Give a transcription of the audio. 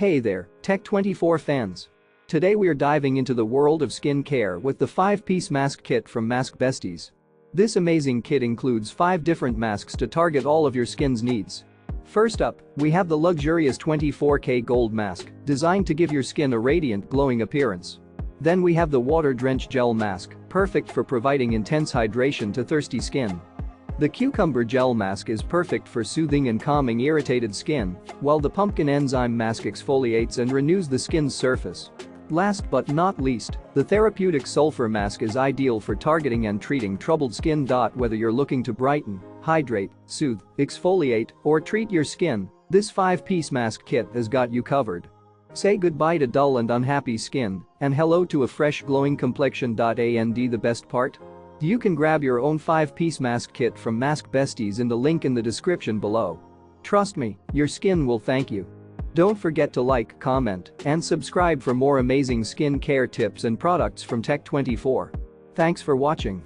Hey there, Tech24 fans. Today we are diving into the world of skin care with the 5-piece mask kit from Besties. This amazing kit includes 5 different masks to target all of your skin's needs. First up, we have the luxurious 24K gold mask, designed to give your skin a radiant, glowing appearance. Then we have the water-drenched gel mask, perfect for providing intense hydration to thirsty skin. The cucumber gel mask is perfect for soothing and calming irritated skin, while the pumpkin enzyme mask exfoliates and renews the skin's surface. Last but not least, the therapeutic sulfur mask is ideal for targeting and treating troubled skin. Whether you're looking to brighten, hydrate, soothe, exfoliate, or treat your skin, this 5-piece mask kit has got you covered. Say goodbye to dull and unhappy skin and hello to a fresh, glowing complexion. And the best part? You can grab your own 5-piece mask kit from Besties in the link in the description below. Trust me, your skin will thank you. Don't forget to like, comment, and subscribe for more amazing skin care tips and products from Tech24. Thanks for watching.